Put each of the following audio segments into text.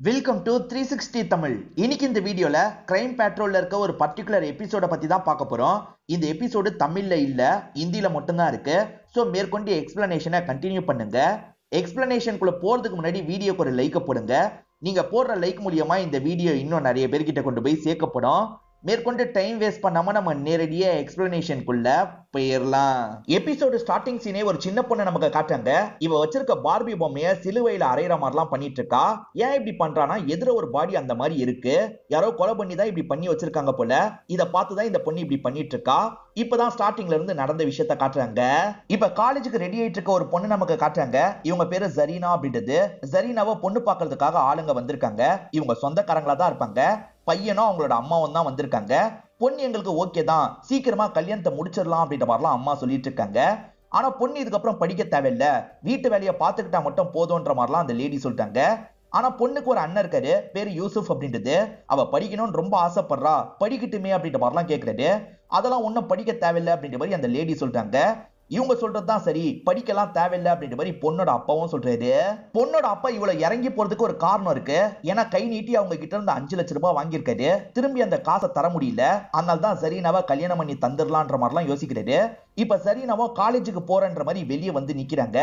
Welcome to 360 Tamil. இன்னைக்கு இந்த வீடியோல கிரைம் பேட்ரோல்ல இருக்க ஒரு பர்டிகுலர் எபிசோட பத்தி தான் பார்க்க போறோம். இந்த எபிசோடு தமிழ்ல இல்ல, ஹிந்தில மட்டும்தான் இருக்கு. சோ மேற்கொண்டு எக்ஸ்பிளனேஷனை கண்டினியூ பண்ணுங்க. எக்ஸ்பிளனேஷனுக்குள்ள போறதுக்கு முன்னாடி வீடியோக்கு ஒரு லைக் போடுங்க. நீங்க போடுற லைக் மூலியமா இந்த வீடியோ இன்னும் நிறைய பேர்கிட்ட கொண்டு போய் சேர்க்கப்படும். மேற்கொண்டு டைம் வேஸ்ட் பண்ணாம நம்ம நேரடியா எக்ஸ்பிளனேஷனுக்குள்ள போயிடலாம். எபிசோடு ஸ்டார்டிங் சீனே ஒரு சின்ன பொண்ணை நமக்கு காட்டுறாங்க. இவ வச்சிருக்க பார்பி பொம்மைய சிலுவையில அரைகிற மாதிரிலாம் பண்ணிட்டு இருக்கா. ஏன் இப்படி பண்றானா, எதிர ஒரு பாடி அந்த மாதிரி இருக்கு, யாரோ கொலை பண்ணி தான் இப்படி பண்ணி வச்சிருக்காங்க போல. இத பார்த்துதான் இந்த பொண்ணு இப்படி பண்ணிட்டு இருக்கா. இப்பதான் ஸ்டார்டிங்ல இருந்து நடந்த விஷயத்த காட்டுறாங்க. இப்ப காலேஜுக்கு ரெடி ஆயிட்டு இருக்க ஒரு பொண்ணு நமக்கு காட்டுறாங்க. இவங்க பேரு ஜரீனா அப்படின்றது. ஜரீனாவை பொண்ணு பாக்குறதுக்காக ஆளுங்க வந்திருக்காங்க. இவங்க சொந்தக்காரங்களா தான் இருப்பாங்க. பையனும் அவங்களோட அம்மாவும் தான் வந்திருக்காங்க. பொண்ணு எங்களுக்கு ஓகே தான், சீக்கிரமா கல்யாணத்தை முடிச்சிடலாம் அப்படின்ற மாதிரிலாம் அம்மா சொல்லிட்டு இருக்காங்க. ஆனா பொண்ணு இதுக்கப்புறம் படிக்க தேவையில்ல, வீட்டு வேலையை பார்த்துக்கிட்டா மட்டும் போதும்ன்ற மாதிரிலாம் அந்த லேடி சொல்லிட்டாங்க. ஆனா பொண்ணுக்கு ஒரு அண்ணன் இருக்காரு, பேரு யூசுப் அப்படின்றது. அவ படிக்கணும்னு ரொம்ப ஆசைப்படுறா, படிக்கட்டுமே அப்படின்ற மாதிரிலாம் கேட்கறாரு. அதெல்லாம் ஒன்னும் படிக்க தேவையில்லை அப்படின்ற மாதிரி அந்த லேடி சொல்லிட்டாங்க. இவங்க சொல்றதுதான் சரி, படிக்கலாம் தேவையில்லை அப்படின்ற மாதிரி பொண்ணோட அப்பாவும் சொல்றாரு. பொண்ணோட அப்பா இவ்வளவு இறங்கி போறதுக்கு ஒரு காரணம் இருக்கு. ஏன்னா கை நீட்டி அவங்க கிட்ட இருந்து 5 லட்சம் ரூபாய் வாங்கியிருக்காரு, திரும்பி அந்த காசை தர முடியல. அதனால தான் ஜரீனாவை கல்யாணம் பண்ணி தந்துடலான்ற மாதிரிலாம் யோசிக்கிறாரு. இப்ப ஜரீனாவோ காலேஜுக்கு போறன்ற மாதிரி வெளியே வந்து நிக்கிறாங்க.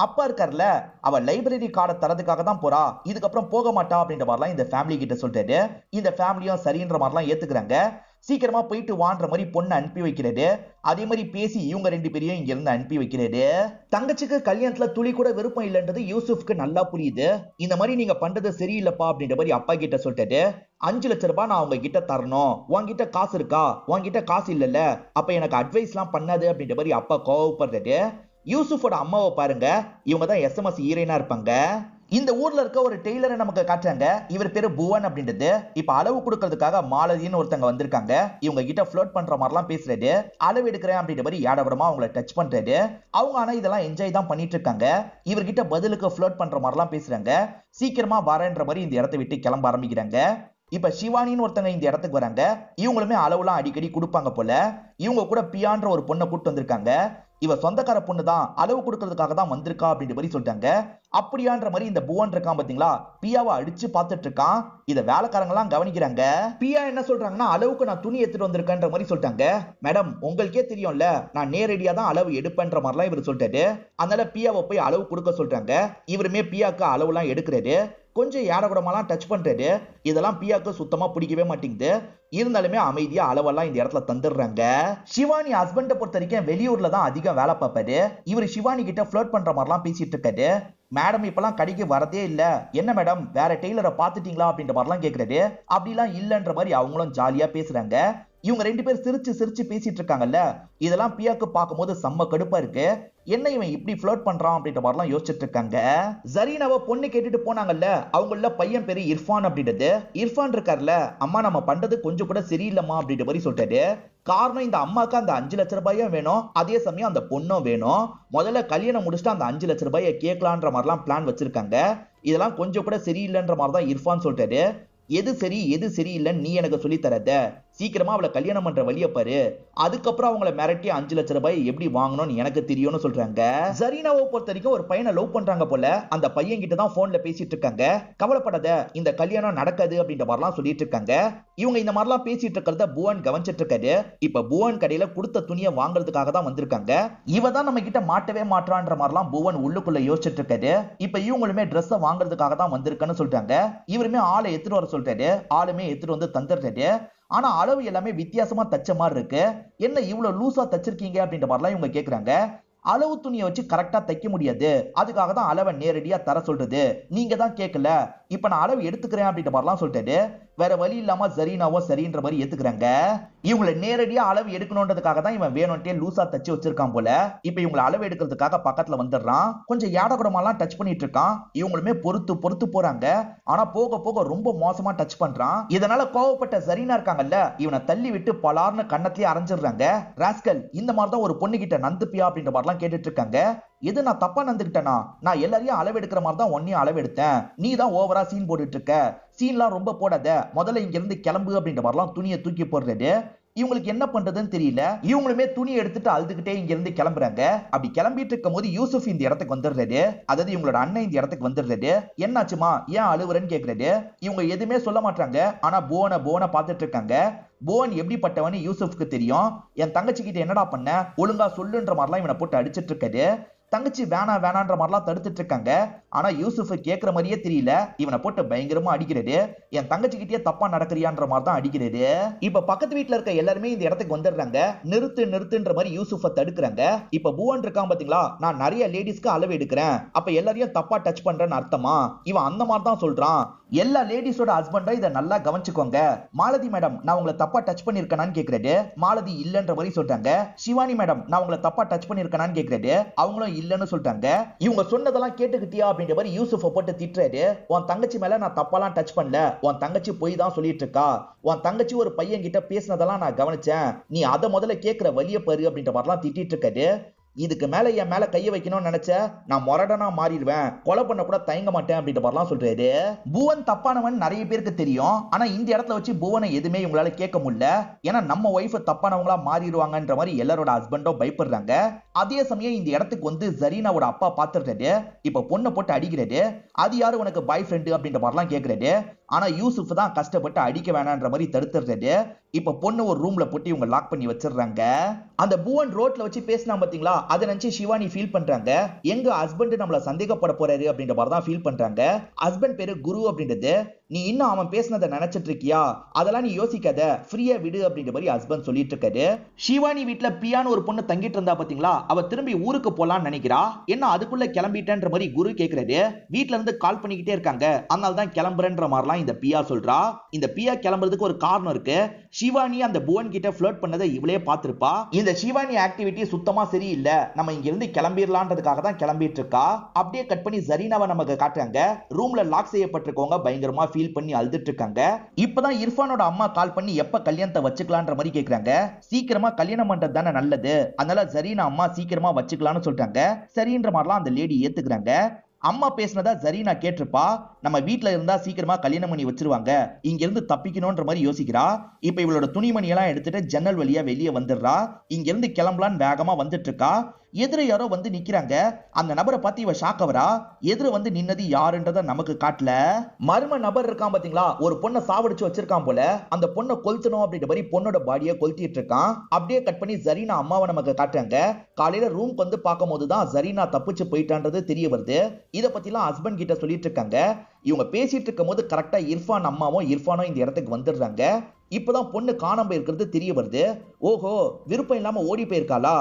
அப்பா இருக்காருல, அவ லைப்ரரி கார்டை தரதுக்காக தான் போறா, இதுக்கப்புறம் போக மாட்டா அப்படின்ற மாதிரிலாம் இந்த ஃபேமிலி கிட்ட சொல்றாரு. இந்த ஃபேமிலியும் சரின்ற மாதிரிலாம் ஏத்துக்கிறாங்க. சீக்கிரமா போயிட்டு வான்ற மாதிரி பொண்ணு அனுப்பி வைக்கிறாரு. அதே மாதிரி பேசி இவங்க 2 பேரையும் இங்க இருந்து அனுப்பி வைக்கிறாரு. தங்கச்சிக்கு கல்யாணத்துல துளி கூட விருப்பம் இல்லைன்றது யூசுப்க்கு நல்லா புரியுது. இந்த மாதிரி நீங்க பண்றது சரியில்லப்பா அப்படின்ற மாதிரி அப்பா கிட்ட சொல்லிட்டாரு. 5 லட்சம் ரூபாய் நான் அவங்க கிட்ட தரணும், உன்கிட்ட காசு இருக்கா, உன்கிட்ட காசு இல்லல்ல, அப்ப எனக்கு அட்வைஸ் எல்லாம் பண்ணாது அப்படின்ற மாதிரி அப்பா கோவப்படுறாரு. யூசுஃபோட அம்மாவை பாருங்க, இவங்க தான் SMS ஹீரோயினா இருப்பாங்க. இந்த ஊர்ல இருக்க ஒரு டெய்லரை நமக்கு காட்டுறாங்க. இவர் பேரு புவன் அப்படின்றது. இப்ப அளவு கொடுக்கறதுக்காக மாலதின்னு ஒருத்தங்க வந்திருக்காங்க. இவங்க கிட்ட ஃப்ளோட் பண்ற மாதிரிலாம் பேசுறாரு. அளவு எடுக்கிறேன் அப்படின்ற மாதிரி யாடபடமா அவங்கள டச் பண்றாரு. அவங்க ஆனா இதெல்லாம் என்ஜாய் தான் பண்ணிட்டு இருக்காங்க. இவர்கிட்ட பதிலுக்கு ஃப்ளோட் பண்ற மாதிரிலாம் பேசுறாங்க. சீக்கிரமா வரேன்ற மாதிரி இந்த இடத்தை விட்டு கிளம்ப ஆரம்பிக்கிறாங்க. இப்ப சிவானின்னு ஒருத்தங்க இந்த இடத்துக்கு வராங்க. இவங்களுமே அளவுலாம் அடிக்கடி கொடுப்பாங்க போல. இவங்க கூட பியான்ற ஒரு பொண்ணை கூட்டு வந்திருக்காங்க. இவ சொந்தக்கார பொண்ணு தான், அளவு கொடுக்கறதுக்காக தான் வந்திருக்கா அப்படின்ற மாதிரி சொல்லிட்டாங்க. அப்படியான்ற மாதிரி இந்த புவன் இருக்கான் பாத்தீங்களா, பியாவை அடிச்சு பார்த்துட்டு இருக்கான். இத வேலைக்காரங்க எல்லாம் கவனிக்கிறாங்க. பியா என்ன சொல்றாங்கன்னா, அளவுக்கு நான் துணி எடுத்துட்டு வந்திருக்கேன்ற மாதிரி சொல்லிட்டாங்க. மேடம் உங்களுக்கே தெரியும்ல, நான் நேரடியா தான் அளவு எடுப்பேன்ற மாதிரிலாம் இவர் சொல்லிட்டாரு. அதனால பியாவை போய் அளவு கொடுக்க சொல்றாங்க. இவருமே பியாக்கு அளவு எல்லாம் எடுக்கிறாரு. கொஞ்சம் ஏடகுடமெல்லாம் டச் பண்றாரு. இதெல்லாம் பியாக்கு சுத்தமா பிடிக்கவே மாட்டேங்குது. இருந்தாலுமே அமைதியா அளவெல்லாம் இந்த இடத்துல தந்துடுறாங்க. சிவானி ஹஸ்பண்ட பொறுத்த வரைக்கும் வெளியூர்ல தான் அதிகம் வேலை பார்ப்பாரு. இவர் சிவானி கிட்ட ஃப்ளோட் பண்ற மாதிரிலாம் பேசிட்டு இருக்காரு. மேடம் இப்பெல்லாம் கடைக்கு வரதே இல்ல, என்ன மேடம் வேற டெய்லரை பாத்துட்டீங்களா அப்படின்ற மாதிரிலாம் கேட்கறாரு. அப்படிலாம் இல்லன்ற மாதிரி அவங்களும் ஜாலியா பேசுறாங்க. இவங்க 2 பேர் சிரிச்சு சிரிச்சு பேசிட்டு இருக்காங்கல்ல, இதெல்லாம் பியாக்கு பார்க்கும்போது செம்ம கடுப்பா இருக்கு. என்ன இவன் இப்படி ஃப்ளோட் பண்றான் அப்படின்ற மாதிரிலாம் யோசிச்சுட்டு இருக்காங்க. ஜரீனாவை பொண்ணு கேட்டுட்டு போனாங்கல்ல, அவங்கள பையன் பேரு இர்ஃபான் அப்படின்றது. இர்ஃபான் இருக்காருல்ல, அம்மா நம்ம பண்றது கொஞ்சம் கூட சரியில்லைம்மா அப்படின்ற மாதிரி சொல்லிட்டாரு. காரணம் இந்த அம்மாக்கு அந்த 5 லட்சம் ரூபாயும் வேணும், அதே சமயம் அந்த பொண்ணும் வேணும். முதல்ல கல்யாணம் முடிச்சுட்டு அந்த 5 லட்சம் ரூபாயை கேட்கலான்ற மாதிரிலாம் பிளான் வச்சிருக்காங்க. இதெல்லாம் கொஞ்சம் கூட சரியில்லைன்ற மாதிரி தான் இர்ஃபான் சொல்லிட்டாரு. எது சரி எது சரியில்லைன்னு நீ எனக்கு சொல்லி தரத, சீக்கிரமா அவளை கல்யாணம் பண்ற வழிய பாரு, அதுக்கப்புறம் அவங்கள மிரட்டி 5 லட்சம் ரூபாய் எப்படி வாங்கணும்னு எனக்கு தெரியும்னு சொல்றாங்க. ஜரீனாவை பொறுத்த வரைக்கும் ஒரு பையனை லவ் பண்றாங்க போல. அந்த பையன் கிட்ட தான் போன்ல பேசிட்டு இருக்காங்க. கவலைப்படாத, இந்த கல்யாணம் நடக்காது அப்படின்ற மாதிரிலாம் சொல்லிட்டு இருக்காங்க. இவங்க இந்த மாதிரிலாம் பேசிட்டு இருக்கிறத புவன் கவனிச்சிட்டு இருக்காரு. இப்ப புவன் கடையில கொடுத்த துணியை வாங்குறதுக்காக தான் வந்திருக்காங்க. இவ தான் நம்ம கிட்ட மாட்டவே மாட்டான்ற மாதிரிலாம் புவன் உள்ளுக்குள்ள யோசிச்சுட்டு இருக்காரு. இப்ப இவங்களுமே ட்ரெஸ் வாங்குறதுக்காக தான் வந்திருக்கன்னு சொல்றாங்க. இவருமே ஆளை எடுத்துட்டு வர சொல்றாரு. ஆளுமே எடுத்துட்டு வந்து தந்துடுறாரு. ஆனா அளவு எல்லாமே வித்தியாசமா தச்ச மாதிரி இருக்கு. என்ன இவ்வளவு லூசா தச்சிருக்கீங்க அப்படின்ற மாதிரிலாம் இவங்க கேக்குறாங்க. அளவு துணியை வச்சு கரெக்டா தைக்க முடியாது, அதுக்காக தான் அளவை நேரடியா தர சொல்றது, நீங்க தான் கேட்கல, இப்ப நான் அளவு எடுத்துக்கிறேன் அப்படின்ற மாதிரிலாம் சொல்லிட்டாரு. வேற வழி இல்லாம ஜரீனாவோ சரின்ற மாதிரி ஏத்துக்கிறாங்க. இவங்களை நேரடியா அளவு எடுக்கணும்ன்றதுக்காக தான் இவன் வேணும்ட்டே லூசா தச்சு வச்சிருக்கான் போல. இப்ப இவங்களை அளவு எடுக்கிறதுக்காக பக்கத்துல வந்துடுறான். கொஞ்சம் ஏடகுடமெல்லாம் டச் பண்ணிட்டு இருக்கான். இவங்களுமே பொறுத்து பொறுத்து போறாங்க. ஆனா போக போக ரொம்ப மோசமா டச் பண்றான். இதனால கோவப்பட்ட ஜரீனா இருக்காங்கல்ல, இவனை தள்ளி விட்டு பலார்னு கண்ணத்திலேயே அரைஞ்சிடுறாங்க. ராஸ்கல், இந்த மாதிரி தான் ஒரு பொண்ணு கிட்ட நந்துப்பியா அப்படின்ற மாதிரிலாம் கேட்டுட்டு இருக்காங்க. எது நான் தப்பா நந்துக்கிட்டேனா? நான் எல்லாரையும் அளவு எடுக்கிற மாதிரி தான் ஒன்னையும் அளவு எடுத்தேன், நீ தான் ஓவரா சீன் போட்டுட்டு இருக்க, சீன்லாம் ரொம்ப போடாத, முதல்ல இங்க இருந்து கிளம்பு அப்படின்ற மாதிரிலாம் துணியை தூக்கி போடுறாரு. இவங்களுக்கு என்ன பண்றதுன்னு தெரியல. இவங்களுமே துணி எடுத்துட்டு அழுதுகிட்டே இங்க இருந்து கிளம்புறாங்க. அப்படி கிளம்பிட்டு இருக்கும் போது யூசுப் இந்த இடத்துக்கு வந்துடுறாரு. அதாவது இவங்களோட அண்ணன் இந்த இடத்துக்கு வந்துடுறாரு. என்னாச்சுமா, ஏன் அழுவுறன்னு கேக்குறாரு. இவங்க எதுவுமே சொல்ல மாட்டாங்க. ஆனா போன பாத்துட்டு இருக்காங்க. போன் எப்படிப்பட்டவன்னு யூசுப்க்கு தெரியும். என் தங்கச்சி கிட்ட என்னடா பண்ண, ஒழுங்கா சொல்லுன்ற மாதிரிலாம் இவனை போட்டு அடிச்சிட்டு இருக்காரு. தங்கச்சி வேணான்ற மாதிரிலாம் தடுத்துட்டு இருக்காங்க. ஆனா யூசுப் கேட்கிற மாதிரியே தெரியல. இவனை போட்டு பயங்கரமா அடிக்கிறது. என் தங்கச்சி கிட்டே தப்பா நடக்கிறியான்ற மாதிரி தான் அடிக்கிறது. இப்ப பக்கத்து வீட்டுல இருக்க எல்லாருமே இந்த இடத்துக்கு வந்துடுறாங்க. நிறுத்துன்ற மாதிரி யூசுஃபை தடுக்கிறாங்க. இப்ப பூவன் இருக்கான் பாத்தீங்களா, நான் நிறைய லேடிஸ்க்கு அளவு எடுக்கிறேன், அப்ப எல்லாரையும் தப்பா டச் பண்றேன்னு அர்த்தமா? இவன் அந்த மாதிரி தான் சொல்றான். எல்லா லேடிஸோட ஹஸ்பண்டும் இதை நல்லா கவனிச்சுக்கோங்க. மாலதி மேடம், நான் உங்களை தப்பா டச் பண்ணிருக்கேனான்னு கேக்குறது. மாலதி இல்லன்ற மாதிரி சொல்றாங்க. சிவானி மேடம், நான் உங்களை தப்பா டச் பண்ணிருக்கேனான்னு கேக்குறது. அவங்களும் இல்லன்னு சொல்றாங்க. இவங்க சொன்னதெல்லாம் கேட்டுக்கிட்டியா அப்படின்ற மாதிரி யூசுஃபை போட்டு திட்டுறாரு. உன் தங்கச்சி மேல நான் தப்பாலாம் டச் பண்ணல, உன் தங்கச்சி போய் தான் சொல்லிட்டு இருக்கா. உன் தங்கச்சி ஒரு பையன் கிட்ட பேசினதெல்லாம் நான் கவனிச்சேன், நீ அதை முதல்ல கேட்கிற வலிய பாரு அப்படின்ற மாதிரிலாம் திட்டிட்டு இருக்காரு. இதுக்கு மேல என் மேல கைய வைக்கணும்னு நினைச்ச நான் மொரடனா மாறிடுவேன், கொலை பண்ண கூட தயங்க மாட்டேன் அப்படின்ற மாதிரிலாம் சொல்றாரு. புவன் தப்பானவன் நிறைய பேருக்கு தெரியும். ஆனா இந்த இடத்துல வச்சு புவனை எதுவுமே இவங்களால கேட்க முடியல. ஏன்னா நம்ம ஒய்ஃப் தப்பானவங்களா மாறிடுவாங்கன்ற மாதிரி எல்லாரோட ஹஸ்பண்டும் பயப்படுறாங்க. அதே சமயம் இந்த இடத்துக்கு வந்து ஜரீனாவோட அப்பா பாத்துறாரு. இப்ப பொண்ணை போட்டு அடிக்கிறாரு. அது யாரு உனக்கு பாய் ஃப்ரெண்டு அப்படின்ற மாதிரிலாம் கேட்கறாரு. ஆனா யூசுப் தான் கஷ்டப்பட்டு அடிக்க வேணான்ற மாதிரி தடுத்துறாரு. இப்ப பொண்ணு ஒரு ரூம்ல போட்டு இவங்க லாக் பண்ணி வச்சிடுறாங்க. அந்த புவன் ரோட்ல வச்சு பேசினா பாத்தீங்களா, அதை நினைச்சு சிவானி ஃபீல் பண்றாங்க. எங்க ஹஸ்பண்ட் நம்மள சந்தேகப்பட போறாரு அப்படின்ற மாதிரி தான் ஃபீல் பண்றாங்க. ஹஸ்பண்ட் பேரு குரு அப்படின்றது. நீ இன்னும் அவன் பேசினதை நினைச்சிட்டு இருக்கியா, அதெல்லாம் நீ யோசிக்காத, ஃப்ரீயா விடு அப்படின்ற மாதிரி ஹஸ்பண்ட் சொல்லிட்டு இருக்காரு. சிவானி வீட்டுல பிரியான்னு ஒரு பொண்ணு தங்கிட்டு இருந்தா பாத்தீங்களா, அவ திரும்பி ஊருக்கு போலான்னு நினைக்கிறா. என்ன அதுக்குள்ள கிளம்பிட்டேன்ற மாதிரி குரு கேக்குறாரு. வீட்டுல இருந்து கால் பண்ணிக்கிட்டே இருக்காங்க, அதனால தான் கிளம்புறேன்ற மாதிரிலாம் இந்த பியா சொல்றா. இந்த பியா கிளம்புறதுக்கு ஒரு காரணம் இருக்கு. சிவானி அந்த புவன் கிட்ட ஃப்ளர்ட் பண்ணதை இவளே பார்த்திருப்பா. இந்த சிவானி ஆக்டிவிட்டி சுத்தமா சரியில்லை, நம்ம இங்க இருந்து கிளம்பிடலான்றதுக்காக தான் கிளம்பிட்டு இருக்கா. அப்படியே கட் பண்ணி ஜரீனாவை நமக்கு காட்டுறாங்க. ரூம்ல லாக் செய்யப்பட்டிருக்கவங்க பயங்கரமா ஃபீல் பண்ணி அழுதுட்டு இருக்காங்க. இப்பதான் இர்ஃபானோட அம்மா கால் பண்ணி எப்ப கல்யாணத்தை வச்சுக்கலான்ற மாதிரி கேக்குறாங்க. சீக்கிரமா கல்யாணம் பண்றது தானே நல்லது, அதனால ஜரீனா அம்மா சீக்கிரமா வச்சுக்கலாம்னு சொல்றாங்க. சரின்ற மாதிரிலாம் அந்த லேடி ஏத்துக்கிறாங்க. அம்மா பேசினதா ஜரீனா கேட்டிருப்பா. நம்ம வீட்டுல இருந்தா சீக்கிரமா கல்யாணம் பண்ணி வச்சிருவாங்க, இங்க இருந்து தப்பிக்கணும்ன்ற மாதிரி யோசிக்கிறா. இப்ப இவளோட துணிமணி எல்லாம் எடுத்துட்டு ஜன்னல் வழியா வெளியே வந்துடுறா. இங்க இருந்து கிளம்பலான்னு வேகமா வந்துட்டு இருக்கா. எதிர யாரோ வந்து நிக்கிறாங்க. அந்த நபரை பார்த்து இவ ஷாக் ஆவரா. எதிர வந்து நின்னது யாருன்றத நமக்கு காட்டல. மர்ம நபர் இருக்கான் பாத்தீங்களா, ஒரு பொண்ணை சாவடிச்சு வச்சிருக்கான் போல. அந்த பொண்ணை கொளுத்தணும் அப்படின்ற மாதிரி பொண்ணோட பாடியை கொளுத்திட்டு இருக்கான். அப்படியே கட் பண்ணி ஜரீனா அம்மாவை நமக்கு காட்டுறாங்க. காலையில ரூம்க்கு வந்து பார்க்கும் போதுதான் ஜரீனா தப்பிச்சு போயிட்டான்றது தெரிய வருது. இதை பத்திலாம் ஹஸ்பண்ட் கிட்ட சொல்லிட்டு இருக்காங்க. இவங்க பேசிட்டு இருக்கும் போது கரெக்டா இர்ஃபான் அம்மாவும் இர்ஃபானும் இந்த இடத்துக்கு வந்துடுறாங்க. இப்பதான் பொண்ணு காணாம இருக்கிறது தெரிய வருது. ஓஹோ, விருப்பம் இல்லாம ஓடி போயிருக்காளா,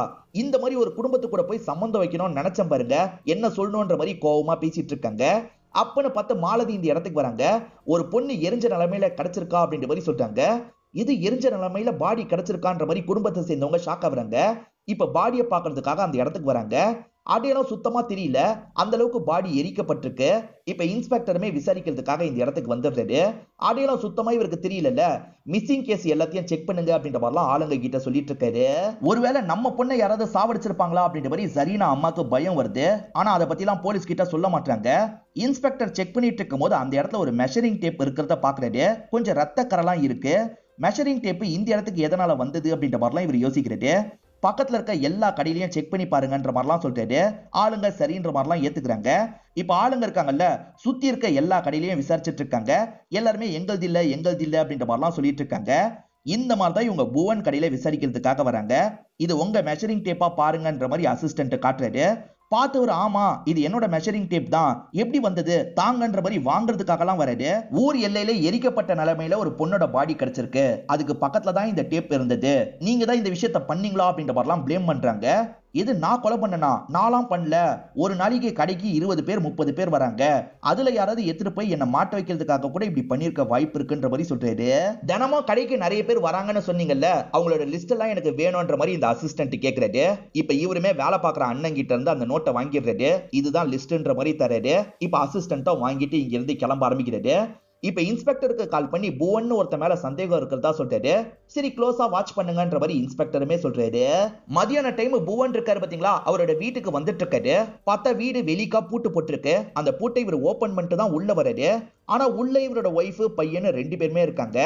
இந்த மாதிரி ஒரு குடும்பத்து கூட போய் சம்பந்தம் வைக்கணும்னு நினைச்சேன் பாருங்க, என்ன சொல்லணும்ன்ற மாதிரி கோவமா பேசிட்டு இருக்காங்க. அப்பன்னு பார்த்து மாலதி இந்த இடத்துக்கு வராங்க. ஒரு பொண்ணு எரிஞ்ச நிலைமையில கிடைச்சிருக்கா அப்படின்ற மாதிரி சொல்றாங்க. இது எரிஞ்ச நிலைமையில பாடி கிடைச்சிருக்கான்ற மாதிரி குடும்பத்தை சேர்ந்தவங்க ஷாக் ஆகுறாங்க. இப்ப பாடியை பாக்குறதுக்காக அந்த இடத்துக்கு வராங்க. அடையாளம் சுத்தமா தெரியல, அந்த அளவுக்கு பாடி எரிக்கப்பட்டிருக்கு. இப்ப இன்ஸ்பெக்டருமே விசாரிக்கிறதுக்காக இந்த இடத்துக்கு வந்துடுறாரு. அடையாளம் சுத்தமா இவருக்கு தெரியல, மிஸ்ஸிங் கேஸ் எல்லாத்தையும் செக் பண்ணுங்க அப்படின்ற மாதிரிலாம் ஆளுங்க கிட்ட சொல்லிட்டு இருக்காரு. ஒருவேளை நம்ம பொண்ணை யாராவது சாவடிச்சிருப்பாங்களா அப்படின்ற மாதிரி ஜரீனா அம்மாக்கு பயம் வருது. ஆனா அதை பத்தி எல்லாம் போலீஸ் கிட்ட சொல்ல மாட்டாங்க. இன்ஸ்பெக்டர் செக் பண்ணிட்டு இருக்கும் போது அந்த இடத்துல ஒரு மெஷரிங் டேப் இருக்கிறத பாக்குறாரு. கொஞ்சம் ரத்த கரெல்லாம் இருக்கு. மெஷரிங் டேப் இந்த இடத்துக்கு எதனால வந்தது அப்படின்ற மாதிரிலாம் இவர் யோசிக்கிறாரு. பக்கத்துல இருக்க எல்லா கடையிலையும் செக் பண்ணி பாருங்கன்ற மாதிரிலாம் சொல்றாரு. ஆளுங்க சரின்ற மாதிரிலாம் ஏத்துக்கிறாங்க. இப்ப ஆளுங்க இருக்காங்கல்ல, சுத்தி இருக்க எல்லா கடையிலையும் விசாரிச்சுட்டு இருக்காங்க. எல்லாருமே எங்கள்து இல்ல அப்படின்ற மாதிரிலாம் சொல்லிட்டு இருக்காங்க. இந்த மாதிரி தான் இவங்க புவன் கடையில விசாரிக்கிறதுக்காக வராங்க. இது உங்க மெஷரிங் டேப்பா பாருங்கன்ற மாதிரி அசிஸ்டன்ட் காட்டுறாரு. பார்த்து ஒரு ஆமா இது என்னோட மெஷரிங் டேப் தான், எப்படி வந்தது தாங்கன்ற மாதிரி வாங்குறதுக்காகலாம் வராது. ஊர் எல்லையில எரிக்கப்பட்ட நிலைமையில ஒரு பொண்ணோட பாடி கிடைச்சிருக்கு, அதுக்கு பக்கத்துல தான் இந்த டேப் இருந்தது, நீங்க தான் இந்த விஷயத்த பண்ணீங்களா அப்படின்ற மாதிரிலாம் பிளேம் பண்றாங்க. இது நான் கொலை பண்ணனா, நான்லாம் பண்ணல, ஒரு நாளைக்கு கடைக்கு 20 பேர் 30 பேர் வராங்க, அதுல யாராவது எடுத்துட்டு போய் என்ன மாட்ட வைக்கிறதுக்காக கூட இப்படி பண்ணிருக்க வாய்ப்பு இருக்குன்ற மாதிரி சொல்றாரு. தினமும் கடைக்கு நிறைய பேர் வராங்கன்னு சொன்னீங்கல்ல, அவங்களோட லிஸ்ட் எல்லாம் எனக்கு வேணும்ன்ற மாதிரி இந்த அசிஸ்டன்ட் கேக்குறாரு. இப்ப இவருமே வேலை பார்க்குற அண்ணன் கிட்ட இருந்து அந்த நோட்டை வாங்கிடுறாரு. இதுதான் லிஸ்ட்ன்ற மாதிரி தராரு. இப்ப அசிஸ்டன்ட்டும் வாங்கிட்டு இங்க இருந்து கிளம்ப ஆரம்பிக்கிறாரு. இப்ப இன்ஸ்பெக்டருக்கு கால் பண்ணி புவன் ஒருத்த மேல சந்தேகம் இருக்கிறதா சொல்றாரு. சரி க்ளோஸா வாட்ச் பண்ணுங்கன்ற மாதிரி இன்ஸ்பெக்டருமே சொல்றாரு. மதியான டைம் புவன் இருக்காரு பாத்தீங்களா, அவரோட வீட்டுக்கு வந்துட்டு இருக்காரு. பார்த்தா வீடு வெளிக்கா பூட்டு போட்டிருக்கு. அந்த பூட்டை இவர் ஓபன் பண்ணிட்டு தான் உள்ள வராரு. ஆனா உள்ள இவரோட ஒய்ஃப் பையன் 2 பேருமே இருக்காங்க.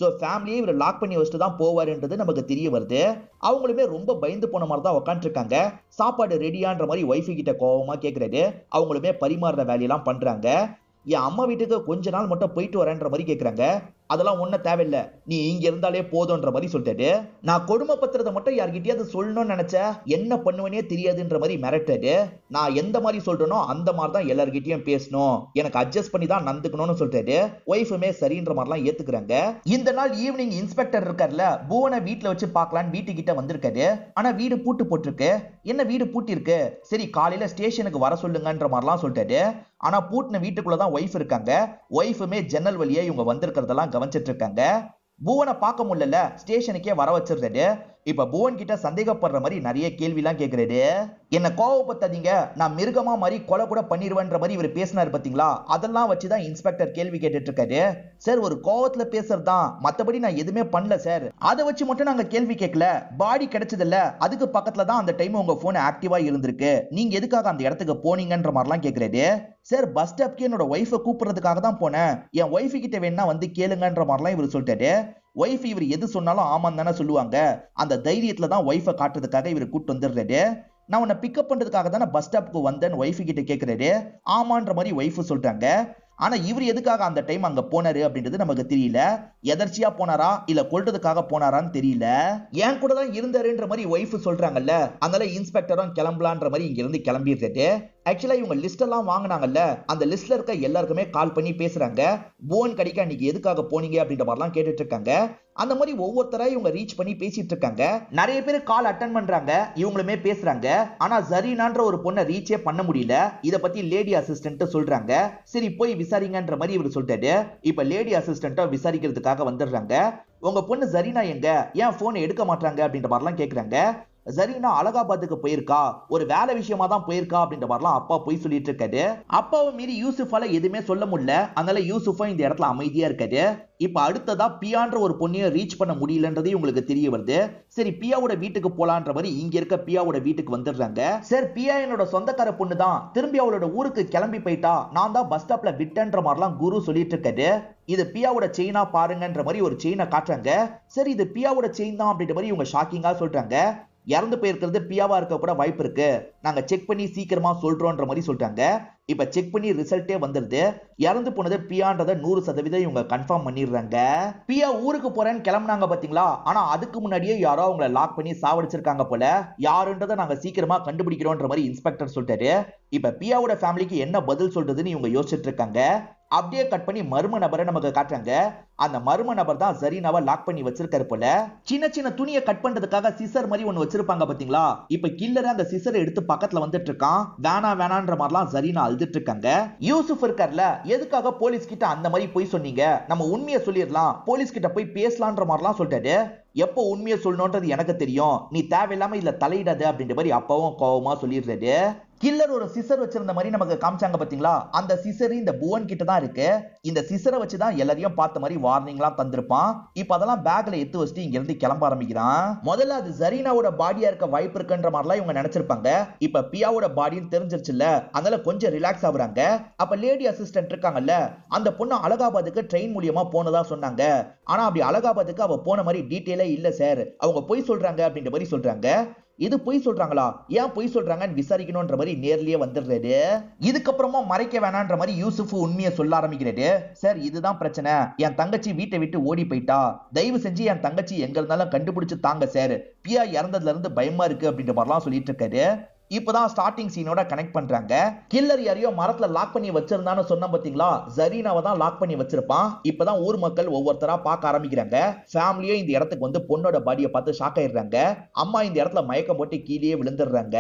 சோ ஃபேமிலியே இவர் லாக் பண்ணி வச்சுட்டு தான் போவாருன்றது நமக்கு தெரிய வருது. அவங்களுமே ரொம்ப பயந்து போன மாதிரி தான் உட்காந்துருக்காங்க. சாப்பாடு ரெடியான்ற மாதிரி ஒய்ஃபு கிட்ட கோவமா கேக்குறாரு. அவங்களுமே பரிமாறுற வேலையெல்லாம் பண்றாங்க. என் அம்மா வீட்டுக்கு கொஞ்ச நாள் மட்டும் போயிட்டு வரேன்ற மாதிரி கேக்குறாங்க. அதெல்லாம் ஒன்னும் தேவையில்ல, நீ இங்க இருந்தாலே போதும்ன்ற மாதிரி சொல்லிட்டாரு. நான் கொடுமை பத்திரத்தை மட்டும் யார்கிட்டயாவது சொல்லணும்னு நினைச்ச என்ன பண்ணுவேனே தெரியாதுன்ற மாதிரி மிரட்டாரு. நான் எந்த மாதிரி சொல்றேனோ அந்த மாதிரி தான் எல்லார்கிட்டயும் பேசணும், எனக்கு அட்ஜஸ்ட் பண்ணி தான் நடந்துக்கணும்னு சொல்லிட்டாரு. ஒய்ஃபுமே சரின்ற மாதிரிலாம் ஏத்துக்கிறாங்க. இந்த நாள் ஈவினிங் இன்ஸ்பெக்டர் இருக்கார்ல, புவனை வீட்டுல வச்சு பார்க்கலான்னு வீட்டுக்கிட்ட வந்திருக்காரு. ஆனா வீடு பூட்டு போட்டிருக்கு. என்ன வீடு பூட்டி இருக்கு, சரி காலையில ஸ்டேஷனுக்கு வர சொல்லுங்கன்ற மாதிரிலாம் சொல்லிட்டாரு. ஆனா பூட்டின வீட்டுக்குள்ளதான் ஒய்ஃப் இருக்காங்க. ஒய்ஃபுமே ஜன்னல் வழியா இவங்க வந்திருக்கிறதெல்லாம் கவனிச்சிட்டு இருக்காங்க. புவனை பார்க்க முடியல, ஸ்டேஷனுக்கே வர வச்சிருந்தாரு. இப்ப புவன் கிட்ட சந்தேகப்படுற மாதிரி நிறைய கேள்வி எல்லாம் கேக்குறாரு. என்ன கோவப்பத்தாதீங்க, நான் மிருகமா மாதிரி கொலை கூட பண்ணிடுவேன்ற மாதிரி இவர் பேசினாரு பாத்தீங்களா, அதெல்லாம் வச்சுதான் இன்ஸ்பெக்டர் கேள்வி கேட்டுட்டு இருக்காரு. சார் ஒரு கோவத்துல பேசுறதுதான், மத்தபடி நான் எதுவுமே பண்ணல சார், அதை வச்சு மட்டும் நாங்க கேள்வி கேட்கல. பாடி கிடைச்சது இல்ல, அதுக்கு பக்கத்துல தான் அந்த டைம் உங்க போன் ஆக்டிவா இருந்திருக்கு, நீங்க எதுக்காக அந்த இடத்துக்கு போனீங்கன்ற மாதிரிலாம் கேக்குறாரு. சார் பஸ் ஸ்டாப்க்கு என்னோட ஒய்ஃபை கூப்பிடுறதுக்காக தான் போனேன், என் ஒய்ஃபு கிட்ட வேணா வந்து கேளுங்கன்ற மாதிரிலாம் இவர் சொல்லிட்டாரு. ஒய்ஃப் இவர் எது சொன்னாலும் ஆமான்னு தானே சொல்லுவாங்க. அந்த தைரியத்துல தான் ஒய்ஃபை காட்டுறதுக்காக இவர் கூட்டு வந்துடுறாரு. நான் உன்னை பிக்கப் பண்றதுக்காக தானே பஸ் ஸ்டாப்க்கு வந்தேன்னு ஒய்ஃபு கிட்ட கேட்கிறாரு. ஆமான்ற மாதிரி ஒய்ஃபு சொல்றாங்க. ஆனா இவர் எதுக்காக அந்த டைம் அங்க போனாரு அப்படின்றது நமக்கு தெரியல. எதர்ச்சியா போனாரா இல்ல கொல்றதுக்காக போனாரான்னு தெரியல. என் கூட தான் இருந்தாருன்ற மாதிரி ஒய்ஃப் சொல்றாங்கல்ல, அதனால இன்ஸ்பெக்டரும் கிளம்பலான்ற மாதிரி இங்க இருந்து கிளம்பிடுறாரு. ஆக்சுவலா இவங்க லிஸ்ட் எல்லாம் வாங்கினாங்கல்ல, அந்த லிஸ்ட்ல இருக்க எல்லாருக்குமே கால் பண்ணி பேசுறாங்க. புவன் கடைக்கு அன்னைக்கு எதுக்காக போனீங்க அப்படின்ற மாதிரிலாம் கேட்டுட்டு இருக்காங்க. அந்த மாதிரி ஒவ்வொருத்தரா இவங்க ரீச் பண்ணி பேசிட்டு இருக்காங்க. நிறைய பேர் கால் அட்டன் பண்றாங்க, இவங்களுமே பேசுறாங்க. ஆனா ஜரீனான்ற ஒரு பொண்ணை ரீச்சே பண்ண முடியல. இத பத்தி லேடி அசிஸ்டன்ட் சொல்றாங்க. சரி போய் விசாரிங்கன்ற மாதிரி இவர் சொல்லிட்டாரு. இப்ப லேடி அசிஸ்டன்ட்ட விசாரிக்கிறதுக்காக வந்துடுறாங்க. உங்க பொண்ணு ஜரீனா எங்க, ஏன் போன் எடுக்க மாட்டாங்க அப்படின்ற மாதிரிலாம் கேக்குறாங்க. ஜரீனா அலகாபாத்துக்கு போயிருக்கா, ஒரு வேலை விஷயமா தான் போயிருக்கா அப்படின்ற மாதிரிலாம் அப்பா போய் சொல்லிட்டு இருக்காரு. அப்பாவை மீறி யூசுஃபால எதுவுமே சொல்ல முடியல, அதனால யூசுஃபும் இந்த இடத்துல அமைதியா இருக்காரு. இப்ப அடுத்ததா பியான்ற ஒரு பொண்ணைய ரீச் பண்ண முடியலன்றதே உங்களுக்கு தெரிய வருது. சரி பியாவோட வீட்டுக்கு போலான்ற மாதிரி இங்க இருக்க பியாவோட வீட்டுக்கு வந்துடுறாங்க. சார் பியா என்னோட சொந்தக்கார பொண்ணு தான், திரும்பி அவளோட ஊருக்கு கிளம்பி போயிட்டா, நான் தான் பஸ் ஸ்டாப்ல விட்டன்ற மாதிரிலாம் குரு சொல்லிட்டு இருக்காரு. இது பியாவோட செயினா பாருங்கன்ற மாதிரி ஒரு செயினை காட்டுறாங்க. சரி இது பியாவோட செயின் தான் அப்படின்ற மாதிரி இவங்க ஷாக்கிங்கா சொல்றாங்க. இறந்து போயிருக்கிறது பியாவா இருக்க கூட வாய்ப்பு இருக்கு, நாங்க செக் பண்ணி சீக்கிரமா சொல்றோம்ன்ற மாதிரி சொல்றாங்க. இப்ப செக் பண்ணி ரிசல்ட்டே வந்துருது. இறந்து போனது பியான்றத 100% இவங்க கன்ஃபார்ம் பண்ணிடுறாங்க. பியா ஊருக்கு போறேன்னு கிளம்புனாங்க பாத்தீங்களா, ஆனா அதுக்கு முன்னாடியே யாரோ அவங்கள லாக் பண்ணி சாவடிச்சிருக்காங்க போல, யாருன்றதை நாங்க சீக்கிரமா கண்டுபிடிக்கிறோம்ன்ற மாதிரி இன்ஸ்பெக்டர் சொல்லிட்டாரு. இப்ப பியாவோட ஃபேமிலிக்கு என்ன பதில் சொல்றதுன்னு இவங்க யோசிச்சுட்டு இருக்காங்க. அப்படியே கட் பண்ணி மர்ம நபரை நமக்கு காட்டுறாங்க. அந்த மர்ம நபர் தான் ஜரீனாவை லாக் பண்ணி வச்சிருக்காரு போல. சின்ன சின்ன துணியை கட் பண்றதுக்காக சிசர் மாதிரி ஒண்ணு வச்சிருப்பாங்க பாத்தீங்களா, இப்ப கில்லர் அந்த சிசரை எடுத்து பக்கத்துல வந்துட்டு இருக்கான். வேணான்ற மாதிரிலாம் ஜரீனா அழுதுட்டு இருக்காங்க. யூசுப் இருக்கார்ல, எதுக்காக போலீஸ் கிட்ட அந்த மாதிரி போய் சொன்னீங்க, நம்ம உண்மையை சொல்லிடலாம், போலீஸ் கிட்ட போய் பேசலான்ற மாதிரிலாம் சொல்லிட்டாரு. எப்போ உண்மையை சொல்லணும்ன்றது எனக்கு தெரியும், நீ தேவையில்லாம இதுல தலையிடாத அப்படின்ற மாதிரி அப்பாவும் கோவமா சொல்லிடுறாரு. கில்லர் ஒரு சிசர் வச்சிருந்த மாதிரி நமக்கு காமிச்சாங்க பாத்தீங்களா, அந்த சிசர் இந்த புவன் கிட்ட தான் இருக்கு. இந்த சிசரை வச்சுதான் எல்லாரையும் பார்த்த மாதிரி வார்னிங்லாம் தந்திருப்பான். இப்ப அதெல்லாம் பேக்ல எடுத்து வச்சுட்டு இங்க இருந்து கிளம்ப ஆரம்பிக்கிறான். முதல்ல அது ஜரீனாவோட பாடியா இருக்க வாய்ப்பு இருக்குன்ற மாதிரிலாம் இவங்க நினைச்சிருப்பாங்க. இப்ப பியாவோட பாடின்னு தெரிஞ்சிருச்சுல்ல, அதனால கொஞ்சம் ரிலாக்ஸ் ஆகுறாங்க. அப்ப லேடி அசிஸ்டன்ட் இருக்காங்கல்ல, அந்த பொண்ணு அலகாபாத்துக்கு ட்ரெயின் மூலியமா போனதா சொன்னாங்க. ஆனா அப்படி அலகாபாத்துக்கு அவ போன மாதிரி டீட்டெயிலே இல்ல சார், அவங்க பொய் சொல்றாங்க அப்படின்ற மாதிரி சொல்றாங்க. இது பொய் சொல்றாங்களா, ஏன் பொய் சொல்றாங்கன்னு விசாரிக்கணும்ன்ற மாதிரி நேர்லயே வந்துடுறாரு. இதுக்கப்புறமா மறைக்க வேணான்ற மாதிரி யூசுப் உண்மையை சொல்ல ஆரம்பிக்கிறாரு. சார் இதுதான் பிரச்சனை, என் தங்கச்சி வீட்டை விட்டு ஓடி போயிட்டா, தயவு செஞ்சு என் தங்கச்சி எங்க இருந்தாலும் கண்டுபிடிச்சு தாங்க சார், பியா இறந்ததுல இருந்து பயமா இருக்கு அப்படின்ற மாதிரிலாம் சொல்லிட்டு இருக்காரு. இப்பதான் ஸ்டார்டிங் சீனோட கனெக்ட் பண்றாங்க. கில்லர் யாரையோ மரத்துல லாக் பண்ணி வச்சிருந்தான்னு சொன்ன பாத்தீங்களா, ஜரீனாவை தான் லாக் பண்ணி வச்சிருப்பான். இப்பதான் ஊர் மக்கள் ஒவ்வொருத்தரா பார்க்க ஆரம்பிக்கிறாங்க. ஃபேமிலியே இந்த இடத்துக்கு வந்து பொண்ணோட பாடியை பார்த்து ஷாக் ஆயிடுறாங்க. அம்மா இந்த இடத்துல மயக்கம் போட்டு கீழே விழுந்துடுறாங்க.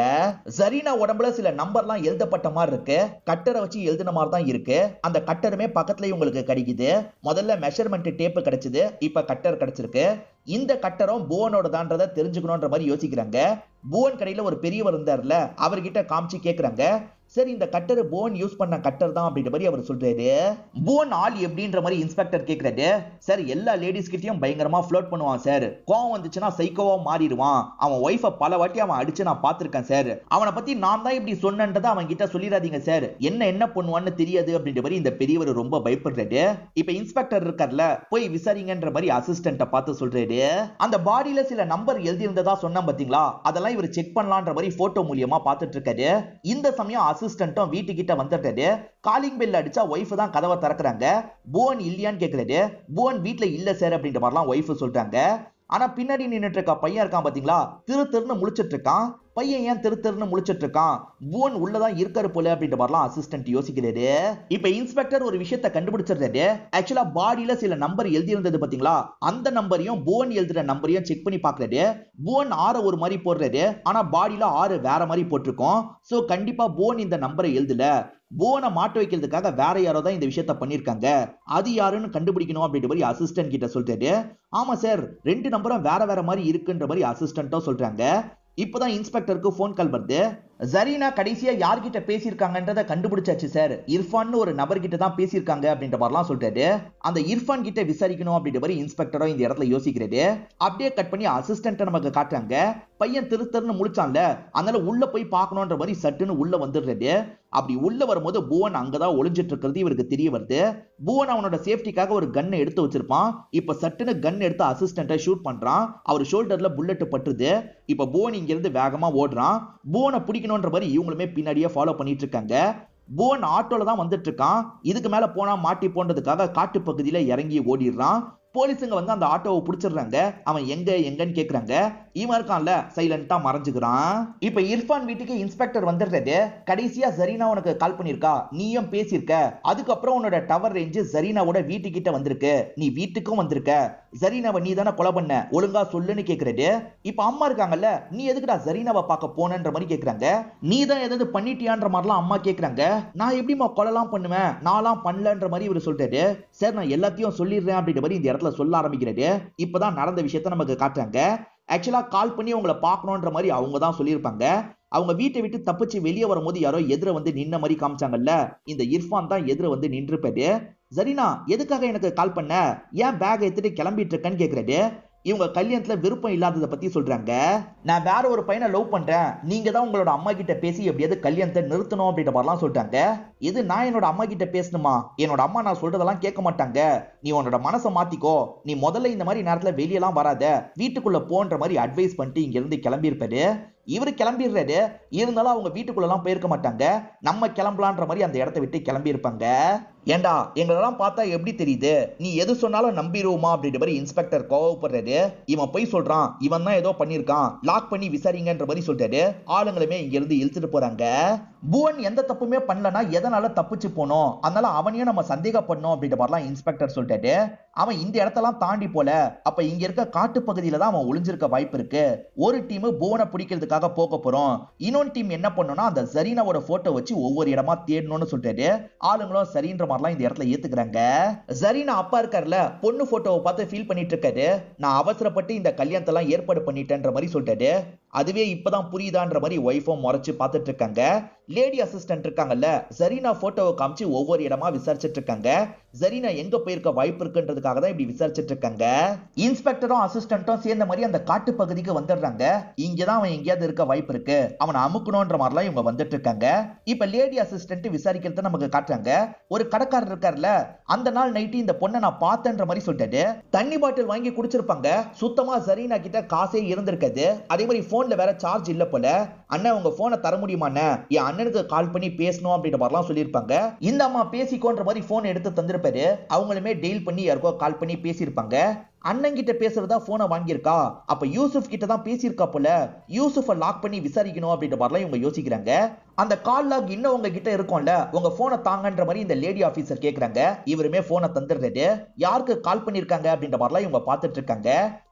ஜரீனா உடம்புல சில நம்பர்லாம் எழுதப்பட்ட மாதிரி இருக்கு, கட்டரை வச்சு எழுதின மாதிரி தான் இருக்கு. அந்த கட்டருமே பக்கத்துல உங்களுக்கு கிடைக்குது. முதல்ல மெஷர்மெண்ட் டேப் கிடைச்சது, இப்ப கட்டர் கிடைச்சிருக்கு. இந்த கட்டரும் புவனோட தான்றதை தெரிஞ்சுக்கணும்ன்ற மாதிரி யோசிக்கிறாங்க. புவன் கடையில ஒரு பெரியவர் இருந்தார்ல, அவர்கிட்ட காமிச்சு கேக்குறாங்க. சரி இந்த கட்டர் புவன் யூஸ் பண்ண கட்டர் தான் அப்படின்ற மாதிரி அவர் சொல்றாரு. புவன் ஆள் எப்படின்ற மாதிரி இன்ஸ்பெக்டர் கேக்குறாரு. சார் எல்லா லேடிஸ் கிட்டயும் பயங்கரமா ஃப்ளர்ட் பண்ணுவான் சார். கோவம் வந்துச்சுன்னா சைக்கோவா மாறிடுவான். அவன் ஒய்ஃபை பல வாட்டி அவன் அடிச்சு நான் பார்த்திருக்கேன் சார். அவனை பத்தி நான் தான் இப்படி சொன்னேன்றதை அவன் கிட்ட சொல்லிடாதீங்க சார். என்ன பண்ணுவான்னு தெரியாது அப்படின்ற மாதிரி இந்த பெரியவர் ரொம்ப பயப்படுறாரு. இப்ப இன்ஸ்பெக்டர் இருக்கார்ல, போய் விசாரிங்கன்ற மாதிரி அசிஸ்டன்ட்ட பார்த்து சொல்றாரு. அந்த பாடியில சில நம்பர் எழுதி இருந்ததா சொன்னா பாத்தீங்களா, அதெல்லாம் இவர் செக் பண்ணலான்ற மாதிரி போட்டோ மூலியமா பார்த்துட்டு இருக்காரு. இந்த சமயம் அசிஸ்டன்ட்டும் வீட்டுக்கிட்ட வந்துட்டாரு. காலிங் பெல் அடிச்சா ஒய்ஃப் தான் கதவை திறக்கிறாங்க. புவன் இல்லையான்னு கேக்குறாரு. புவன் வீட்டுல இல்ல சார் அப்படின்ற மாதிரிலாம் ஒய்ஃப் சொல்றாங்க. ஆனா பின்னாடி நின்னுட்டு இருக்க பையன் இருக்கான் பாத்தீங்களா, திருன்னு முழிச்சிட்டு இருக்கான். பையன் ஏன் திருன்னு முழிச்சிட்டு இருக்கான், புவன் உள்ளதான் இருக்காரு போல அப்படின்ற மாதிரிலாம் அசிஸ்டன்ட் யோசிக்கிறாரு. இப்ப இன்ஸ்பெக்டர் ஒரு விஷயத்தை கண்டுபிடிச்சிடுறாரு. ஆக்சுவலா பாடியில சில நம்பர் எழுதி இருந்தது பாத்தீங்களா, அந்த நம்பரையும் புவன் எழுதுற நம்பரையும் செக் பண்ணி பாக்குறாரு. புவன் 6 ஒரு மாதிரி போடுறாரு, ஆனா பாடியில 6 வேற மாதிரி போட்டிருக்கோம். சோ கண்டிப்பா புவன் இந்த நம்பரை எழுதல. புவனை மாட்டு வைக்கிறதுக்காக வேற யாரோ தான் இந்த விஷயத்த பண்ணிருக்காங்க. அது யாருன்னு கண்டுபிடிக்கணும் அப்படின்ற மாதிரி அசிஸ்டன்ட் கிட்ட சொல்றாரு. ஆமா சார், 2 நம்பரும் வேற வேற மாதிரி இருக்குன்ற மாதிரி அசிஸ்டன்ட்டும் சொல்றாங்க. இப்பதான் இன்ஸ்பெக்டருக்கு போன் கால் வருது. ஜரீனா கடைசியா யார்கிட்ட பேசியிருக்காங்கன்றத கண்டுபிடிச்சாச்சு சார். இர்ஃபான் ஒரு நபர் கிட்ட தான் பேசியிருக்காங்க அப்படின்ற மாதிரிலாம் சொல்றாரு. அந்த இர்ஃபான் கிட்ட விசாரிக்கணும் அப்படின்ற மாதிரி இன்ஸ்பெக்டரும் இந்த இடத்துல யோசிக்கிறாரு. அப்படியே கட் பண்ணி அசிஸ்டன்ட் நமக்கு காட்டுறாங்க. பையன் திருன்னு முழிச்சான்ல, அதனால உள்ள போய் பார்க்கணும்ன்ற மாதிரி சட்டுன்னு உள்ள வந்துடுறாரு. அப்படி உள்ள வரும்போது புவன் அங்கதான் ஒளிஞ்சிட்டு இருக்கிறது இவருக்கு தெரிய வருது. புவன் அவனோட சேஃப்டிக்காக ஒரு கன் எடுத்து வச்சிருப்பான். இப்ப சட்டுன்னு கன் எடுத்து அசிஸ்டன்ட்டை ஷூட் பண்றான். அவர் ஷோல்டர்ல புல்லட் பட்டுது. இப்ப புவன் இங்க இருந்து வேகமா ஓடுறான். புவனை பிடிக்கணும்ன்ற மாதிரி இவங்களுமே பின்னாடியே ஃபாலோ பண்ணிட்டு இருக்காங்க. புவன் ஆட்டோல தான் வந்துட்டு இருக்கான். இதுக்கு மேல போனா மாட்டி போன்றதுக்காக காட்டு பகுதியில இறங்கி ஓடிடுறான். போலீஸுங்க வந்து அந்த ஆட்டோவை பிடிச்சிடுறாங்க. அவன் எங்கன்னு கேக்குறாங்க. இவன் இருக்கான்ல, சைலண்டா மறைஞ்சுக்கிறான். இப்ப இர்ஃபான் வீட்டுக்கு இன்ஸ்பெக்டர் வந்துடுறது. கடைசியா ஜரீனா உனக்கு கால் பண்ணிருக்கா, நீயும் பேசியிருக்க. அதுக்கப்புறம் உன்னோட டவர் ரேஞ்ச் ஜரீனாவோட வீட்டுக்கிட்ட வந்திருக்கு. நீ வீட்டுக்கும் வந்திருக்க. ஜரீனாவை நீ தானே கொலை பண்ண, ஒழுங்கா சொல்லுன்னு கேக்குறது. இப்ப அம்மா இருக்காங்கல்ல, நீ எதுக்குடா ஜரீனாவை பார்க்க போனன்ற மாதிரி கேக்குறாங்க. நீ தான் ஏதாவது பண்ணிட்டியான்ற மாதிரிலாம் அம்மா கேக்குறாங்க. நான் எப்படிமா கொலைலாம் பண்ணுவேன், நான்லாம் பண்ணலன்ற மாதிரி இவர் சொல்றாரு. சார் நான் எல்லாத்தையும் சொல்லிடுறேன் அப்படின்ற மாதிரி இந்த இடத்துல சொல்ல ஆரம்பிக்கிறாரு. இப்பதான் நடந்த விஷயத்த நமக்கு காட்டுறாங்க. ஆக்சுவலா கால் பண்ணி உங்களை பார்க்கணும்ன்ற மாதிரி அவங்க தான் சொல்லியிருப்பாங்க. அவங்க வீட்டை விட்டு தப்பிச்சு வெளியே வரும்போது யாரோ எதிர வந்து நின்ன மாதிரி காமிச்சாங்கல்ல, இந்த இர்ஃபான் தான் எதிர வந்து நின்றுப்பாரு. ஜரீனா எதுக்காக எனக்கு கால் பண்ண, ஏன் பேக் எடுத்துட்டு கிளம்பிட்டு இருக்கேன்னு கேக்குறாரு. இவங்க கல்யாணத்துல விருப்பம் இல்லாததை பத்தி சொல்றாங்க. நான் வேற ஒரு பையனை லவ் பண்றேன், நீங்க தான் உங்களோட அம்மா கிட்ட பேசி எப்படியாவது கல்யாணத்தை நிறுத்தணும் அப்படின்ற மாதிரிலாம் சொல்றாங்க. இது நான் என்னோட அம்மா கிட்ட பேசணுமா, என்னோட அம்மா நான் சொல்றதெல்லாம் கேட்க மாட்டாங்க. நீ உன்னோட மனசை மாத்திக்கோ, நீ முதல்ல இந்த மாதிரி நேரத்துல வெளியெல்லாம் வராத, வீட்டுக்குள்ள போன்ற மாதிரி அட்வைஸ் பண்ணிட்டு இங்க இருந்து கிளம்பி இருப்பாரு. இவரு கிளம்பிடுறாரு. இருந்தாலும் அவங்க வீட்டுக்குள்ள எல்லாம் போயிருக்க மாட்டாங்க. நம்ம கிளம்பலான்ற மாதிரி அந்த இடத்தை விட்டு கிளம்பி இருப்பாங்க. ஏண்டா எங்களெல்லாம் பார்த்தா எப்படி தெரியுது, நீ எது சொன்னாலும் நம்பிடுவோமா அப்படின்ற மாதிரி இன்ஸ்பெக்டர் கோவப்படுறாரு. இவன் போய் சொல்றான், இவன் தான் ஏதோ பண்ணிருக்கான், லாக் பண்ணி விசாரிங்கன்ற மாதிரி சொல்றாரு. ஆளுங்களுமே இங்க இருந்து இழுத்துட்டு போறாங்க. புவன் எந்த தப்புமே பண்ணலனா எதனால தப்பிச்சு போனோம், அதனால அவனையும் நம்ம சந்தேகப்படணும் அப்படின்ற மாதிரிலாம் இன்ஸ்பெக்டர் சொல்றாரு. அவன் இந்த இடத்தெல்லாம் தாண்டி போல, அப்ப இங்க இருக்க காட்டு பகுதியில தான் அவன் ஒளிஞ்சிருக்க வாய்ப்பு இருக்கு. ஒரு டீம் புவனை பிடிக்கிறதுக்காக போக போறோம், இன்னொரு டீம் என்ன பண்ணணும்னா அந்த ஜரீனாவோட போட்டோ வச்சு ஒவ்வொரு இடமா தேடணும்னு சொல்றாரு. ஆளுங்களும் சரின்ற மாதிரிலாம் இந்த இடத்துல ஏத்துக்கிறாங்க. ஜரீனா அப்பா இருக்காருல, பொண்ணு போட்டோவை பார்த்து ஃபீல் பண்ணிட்டு இருக்காரு. நான் அவசரப்பட்டு இந்த கல்யாணத்தை எல்லாம் ஏற்பாடு பண்ணிட்டேன்ற மாதிரி சொல்றாரு. அதுவே இப்பதான் புரியுதான்ற மாதிரி ஒய்ஃபும் முறைச்சு பார்த்துட்டு இருக்காங்க. லேடி அசிஸ்டன்ட் இருக்காங்கல்ல, ஜரீனா போட்டோவை காமிச்சு ஒவ்வொரு இடமா விசாரிச்சுட்டு இருக்காங்க. ஜரீனா எங்க போயிருக்க வாய்ப்பு இருக்குன்றதுக்காக தான் இப்படி விசாரிச்சுட்டு இருக்காங்க. இன்ஸ்பெக்டரும் அசிஸ்டன்ட்டும் சேர்ந்த மாதிரி அந்த காட்டு பகுதிக்கு வந்துடுறாங்க. இங்கதான் அவன் எங்கேயாவது இருக்க வாய்ப்பு இருக்கு, அவனை அமுக்கணும்ன்ற மாதிரிலாம் இவங்க வந்துட்டு இருக்காங்க. இப்ப லேடி அசிஸ்டன்ட் விசாரிக்கிறத நமக்கு காட்டுறாங்க. ஒரு கடைக்காரர் இருக்காருல்ல, அந்த நாள் நைட்டு இந்த பொண்ணை நான் பார்த்தேன்ற மாதிரி சொல்லிட்டு தண்ணி பாட்டில் வாங்கி குடிச்சிருப்பாங்க. சுத்தமா ஜரீனா கிட்ட காசே இருந்திருக்காது. அதே மாதிரி போன்ல வேற சார்ஜ் இல்ல போல. அண்ணன் உங்க போனை தர முடியுமாண்ணே, என் அண்ணனுக்கு கால் பண்ணி பேசணும் அப்படின்ற மாதிரிலாம் சொல்லியிருப்பாங்க. இந்த அம்மா பேசிக்கோன்ற மாதிரி போன் எடுத்து தந்திருப்பாரு. அவங்களுமே டெய்ல் பண்ணி யாருக்கோ கால் பண்ணி பேசியிருப்பாங்க. அண்ணன் கிட்ட பேசுறதா போனை வாங்கியிருக்கா, அப்ப யூசுப் கிட்ட தான் பேசியிருக்கா போல. யூசுஃபை லாக் பண்ணி விசாரிக்கணும் அப்படின்ற மாதிரிலாம் இவங்க யோசிக்கிறாங்க. அந்த கால் லாக் இன்னும் உங்க கிட்ட இருக்கும்ல, உங்க போனை தாங்கன்ற மாதிரி இந்த லேடி ஆபீசர் கேக்குறாங்க. இவருமே போனை தந்துடுறாரு. யாருக்கு கால் பண்ணிருக்காங்க அப்படின்ற மாதிரிலாம் இவங்க பார்த்துட்டு இருக்காங்க.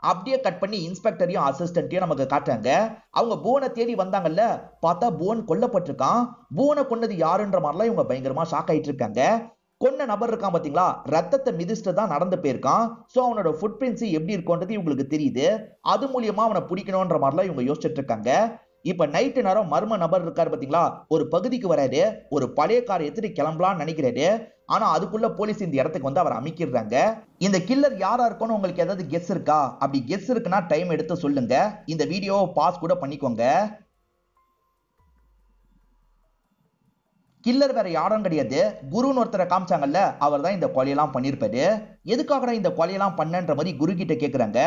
அப்படியே கட் பண்ணி இன்ஸ்பெக்டரையும் அசிஸ்டன்ட்டையும் நமக்கு காட்டுறாங்க. அவங்க புவனை தேடி வந்தாங்கல்ல, பார்த்தா புவன் கொல்லப்பட்டிருக்கான். புவனை கொன்னது யாருன்ற மாதிரிலாம் இவங்க பயங்கரமா ஷாக் ஆயிட்டு இருக்காங்க. கொன்ன நபர் இருக்கான் பாத்தீங்களா, ரத்தத்தை மிதிச்சுட்டு தான் நடந்து போயிருக்கான். சோ அவனோட ஃபுட் பிரிண்ட்ஸ் எப்படி இருக்கும்ன்றது இவங்களுக்கு தெரியுது. அது மூலியமா அவனை பிடிக்கணும்ன்ற மாதிரிலாம் இவங்க யோசிச்சுட்டு இருக்காங்க. இப்ப நைட்டு நேரம் மர்ம நபர் இருக்காரு பாத்தீங்களா, ஒரு பகுதிக்கு வராரு, ஒரு பழைய கார் எடுத்துட்டு கிளம்பலாம்னு நினைக்கிறாரு. ஆனா அதுக்குள்ள போலீஸ் இந்த இடத்துக்கு வந்து அவர் அமைக்கிறாங்க. இந்த கில்லர் யாரா இருக்கும்னு உங்களுக்கு ஏதாவது கெஸ் இருக்கா? அப்படி கெஸ் இருக்குன்னா டைம் எடுத்து சொல்லுங்க. இந்த வீடியோவை பாஸ் கூட பண்ணிக்கோங்க. கில்லர் வேற யாரும் கிடையாது, குருன்னு ஒருத்தரை காமிச்சாங்கல்ல, அவர் தான் இந்த கொலையெல்லாம் பண்ணிருப்பாரு. எதுக்காகடா இந்த கொலையெல்லாம் பண்ணன்ற மாதிரி குரு கிட்ட கேக்குறாங்க.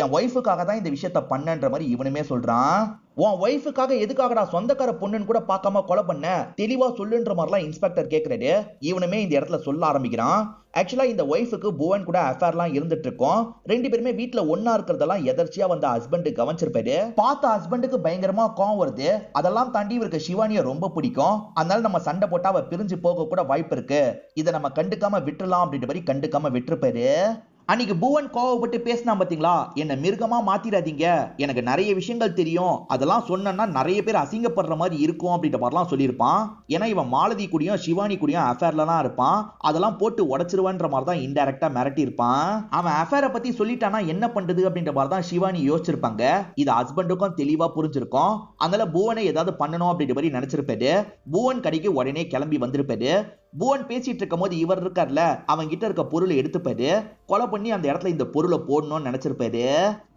என் ஒய்ஃபுக்காக தான் இந்த விஷயத்த பண்ணன்ற மாதிரி இவனுமே சொல்றான். உன் ஒய்ஃபுக்காக எதுக்காகடா சொந்தக்கார பொண்ணுன்னு கூட பார்க்காம கொலை பண்ண, தெளிவா சொல்லுன்ற மாதிரிலாம் இன்ஸ்பெக்டர் கேட்கிறாரு. இவனுமே இந்த இடத்துல சொல்ல ஆரம்பிக்கிறான். ஆக்சுவலா இந்த ஒய்ஃபுக்கு புவன் கூட அஃபேர்லாம் இருந்துட்டு இருக்கும். ரெண்டு பேருமே வீட்டுல ஒன்னா இருக்கிறதெல்லாம் எதர்ச்சியா வந்த ஹஸ்பண்ட் கவனிச்சிருப்பாரு. பார்த்த ஹஸ்பண்டுக்கு பயங்கரமா கோவம் வருது. அதெல்லாம் தாண்டி இவருக்கு சிவானிய ரொம்ப பிடிக்கும். அதனால நம்ம சண்டை போட்டா அவ பிரிஞ்சு போக கூட வாய்ப்பு இருக்கு. இதை நம்ம கண்டுக்காம விட்டுலாம் அப்படின்ற மாதிரி கண்டுக்காம விட்டுருப்பாரு. அன்னைக்கு புவன் கோவப்பட்டு பேசினா பாத்தீங்களா, என்ன மிருகமா மாத்திராதீங்க, எனக்கு நிறைய விஷயங்கள் தெரியும், அதெல்லாம் சொன்னா நிறைய பேர் அசிங்கப்படுற மாதிரி இருக்கும் அப்படின்ற மாதிரிலாம் சொல்லியிருப்பான். ஏன்னா இவன் மாலதி கூடயும் சிவானி கூடயும் அஃபேர்ல தான் இருப்பான். அதெல்லாம் போட்டு உடைச்சிருவான்ற மாதிரி தான் இன்டைரக்டா மிரட்டி இருப்பான். அவன் அஃபேரை பத்தி சொல்லிட்டானா என்ன பண்றது அப்படின்ற மாதிரி தான் சிவானி யோசிச்சிருப்பாங்க. இது ஹஸ்பண்டுக்கும் தெளிவா புரிஞ்சிருக்கும். அதனால புவனை ஏதாவது பண்ணணும் அப்படின்ற மாதிரி நினைச்சிருப்பாரு. புவன் கடைக்கு உடனே கிளம்பி வந்திருப்பாரு. புவன் பேசிட்டு இருக்கும் போது இவர் இருக்கார்ல, அவங்க கிட்ட இருக்க பொருளை எடுத்துப்பாரு. கொலை பண்ணி அந்த இடத்துல இந்த பொருளை போடணும்னு நினைச்சிருப்பாரு.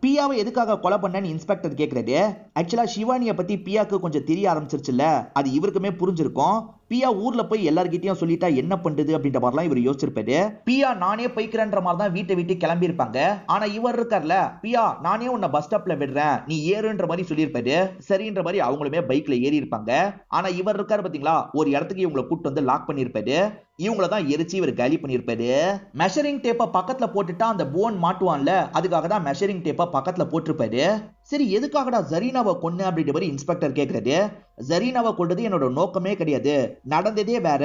பியாவை எதுக்காக கொலை பண்ணன்னு இன்ஸ்பெக்டர் கேக்குறாரு. ஆக்சுவலா சிவானிய பத்தி பியாக்கு கொஞ்சம் தெரிய ஆரம்பிச்சிருச்சுல்ல, அது இவருக்குமே புரிஞ்சிருக்கும். பியா ஊர்ல போய் எல்லார்கிட்டயும் சொல்லிட்டா என்ன பண்றது அப்படின்ற மாதிரிலாம் இவர் யோசிச்சிருப்பாரு. பியா நானே போய்க்கிறேன்ற மாதிரி தான் வீட்டை விட்டு கிளம்பி இருப்பாங்க. ஆனா இவர் இருக்கார்ல, பியா நானே உன்னை பஸ் ஸ்டாப்ல விடுறேன், நீ ஏறுன்ற மாதிரி சொல்லியிருப்பாரு. சரின்ற மாதிரி அவங்களுமே பைக்ல ஏறி இருப்பாங்க. ஆனா இவர் இருக்காரு பாத்தீங்களா, ஒரு இடத்துக்கு இவங்களை கூட்டு வந்து லாக் பண்ணிருப்பாரு. இவங்கள தான் எரிச்சு இவர் காலி பண்ணிருப்பாரு. மெஷரிங் டேப்பை பக்கத்துல போட்டுட்டா அந்த புவன் மாட்டுவான்ல, அதுக்காக தான் மெஷரிங் டேப்பை பக்கத்துல போட்டிருப்பாரு. சரி எதுக்காகடா ஜரீனாவை கொன்னு அப்படின்ற மாதிரி இன்ஸ்பெக்டர் கேக்குறாரு. ஜரீனாவை கொண்டது என்னோட நோக்கமே கிடையாது, நடந்ததே வேற.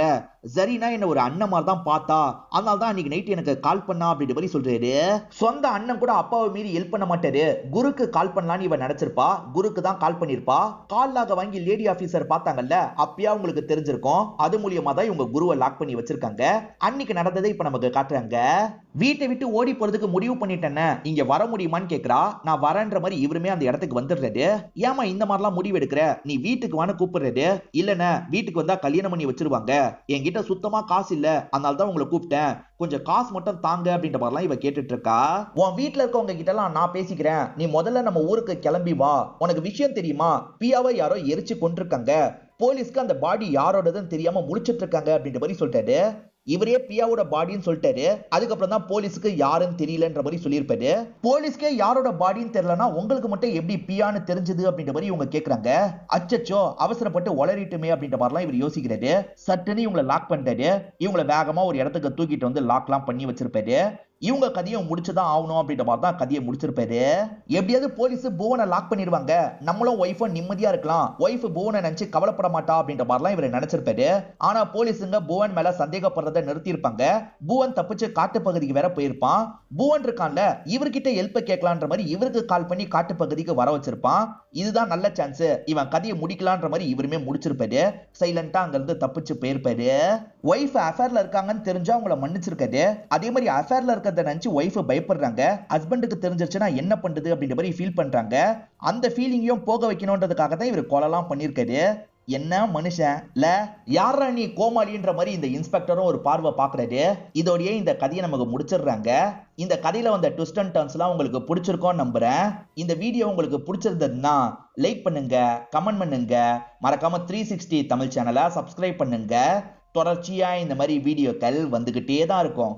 ஜரீனா என்ன ஒரு அண்ணன் மாதிரி தான் பார்த்தா, அதனால தான் அன்னைக்கு நைட் எனக்கு கால் பண்ணா அப்படின்ற மாதிரி சொல்றாரு. சொந்த அண்ணன் கூட அப்பாவை மீறி ஹெல்ப் பண்ண மாட்டாரு. குருக்கு கால் பண்ணலான்னு இவன் நினைச்சிருப்பா. குருக்கு தான் கால் பண்ணிருப்பா. கால் லாக வாங்கி லேடி ஆபீசர் பார்த்தாங்கல்ல, அப்பயா உங்களுக்கு தெரிஞ்சிருக்கும். அது மூலியமா தான் இவங்க குருவை லாக் பண்ணி வச்சிருக்காங்க. அன்னைக்கு நடந்ததை இப்ப நமக்கு காட்டுறாங்க. வீட்டை விட்டு ஓடி போறதுக்கு முடிவு பண்ணிட்டேன்னு, இங்க வர முடியுமான்னு கேக்குறா. நான் வரேன்ற மாதிரி இவருமே அந்த இடத்துக்கு வந்துடுறாரு. ஏமா இந்த மாதிரிலாம் முடிவு எடுக்கிற, நீ வீட்டுக்கு வான்னு கூப்பிடுறாரு. இல்லன்னா வீட்டுக்கு வந்தா கல்யாணம் பண்ணி வச்சிருவாங்க, என்கிட்ட சுத்தமா காசு இல்ல, அதனால தான் உங்களை கூப்பிட்டேன், கொஞ்சம் காசு மட்டும் தாங்க அப்படின்ற மாதிரிலாம் இவ கேட்டுட்டு இருக்கா. உன் வீட்டுல இருக்கவங்க கிட்ட எல்லாம் நான் பேசிக்கிறேன், நீ முதல்ல நம்ம ஊருக்கு கிளம்பி வா. உனக்கு விஷயம் தெரியுமா, பியாவை யாரோ எரிச்சு கொண்டிருக்காங்க, போலீஸ்க்கு அந்த பாடி யாரோடதுன்னு தெரியாம முடிச்சிட்டு இருக்காங்க அப்படின்ற மாதிரி சொல்லிட்டாரு. இவரே பியாவோட பாடின்னு சொல்லிட்டாரு. அதுக்கப்புறம் தான் போலீஸுக்கு யாருன்னு தெரியலன்ற மாதிரி சொல்லியிருப்பாரு. போலீஸ்க்கே யாரோட பாடின்னு தெரியலனா உங்களுக்கு மட்டும் எப்படி பியான்னு தெரிஞ்சது அப்படின்ற மாதிரி இவங்க கேக்குறாங்க. அச்சச்சோ அவசரப்பட்டு உளறிட்டுமே அப்படின்ற மாதிரிலாம் இவர் யோசிக்கிறாரு. சட்டுன்னு இவங்களை லாக் பண்ணிட்டாரு. இவங்களை வேகமா ஒரு இடத்துக்கு தூக்கிட்டு வந்து லாக்லாம் பண்ணி வச்சிருப்பாரு. இவங்க கதையை முடிச்சுதான் ஆகணும் அப்படின்ற மாதிரி தான் கதையை முடிச்சிருப்பாரு. எப்படியாவது போலீஸ் புவனை லாக் பண்ணிடுவாங்க, நம்மளும் ஒய்ஃபும் நிம்மதியா இருக்கலாம், ஒய்ஃப் புவனை நினைச்சு கவலைப்பட மாட்டா அப்படின்ற மாதிரிலாம் இவர் நினைச்சிருப்பாரு. ஆனா போலீஸுங்க புவன் மேல சந்தேகப்படுறதை நிறுத்தி இருப்பாங்க. புவன் தப்பிச்சு காட்டு பகுதிக்கு வேற போயிருப்பான். புவன் இருக்கான்ல, இவர்கிட்ட ஹெல்ப் கேட்கலான்ற மாதிரி இவருக்கு கால் பண்ணி காட்டு பகுதிக்கு வர வச்சிருப்பான். இதுதான் நல்ல சான்ஸ், இவன் கதையை முடிக்கலான்ற மாதிரி இவருமே முடிச்சிருப்பாரு. சைலண்டா அங்க இருந்து தப்பிச்சு போயிருப்பாரு. ஒய்ஃப் அஃபேர்ல இருக்காங்கன்னு தெரிஞ்சா அவங்கள மன்னிச்சிருக்காரு. அதே மாதிரி அஃபேர்ல இருக்க நினைச்சு ஒய்ஃப் பயப்படுறாங்க. ஹஸ்பண்டுக்கு தெரிஞ்சிருச்சுன்னா என்ன பண்றது அப்படின்ற மாதிரி ஃபீல் பண்றாங்க. அந்த ஃபீலிங்கையும் போக வைக்கணும்ன்றதுக்காக தான் இவர் கொலைலாம் பண்ணிருக்காரு. என்ன மனுஷன் இல்ல, யாரா நீ கோமாளின்ற மாதிரி இந்த இன்ஸ்பெக்டரும் ஒரு பார்வை பாக்குறாரு. இதோடயே இந்த கதையை நமக்கு முடிச்சிடுறாங்க. இந்த கதையில வந்த ட்விஸ்ட் அண்ட் டர்ன்ஸ்லாம் உங்களுக்கு பிடிச்சிருக்கோன்னு நம்புறேன். இந்த வீடியோ உங்களுக்கு பிடிச்சிருந்ததுன்னா லைக் பண்ணுங்க, கமெண்ட் பண்ணுங்க, மறக்காம 360 தமிழ் சேனலை சப்ஸ்கிரைப் பண்ணுங்க. தொடர்ச்சியா இந்த மாதிரி வீடியோக்கள் வந்துகிட்டே தான் இருக்கும்.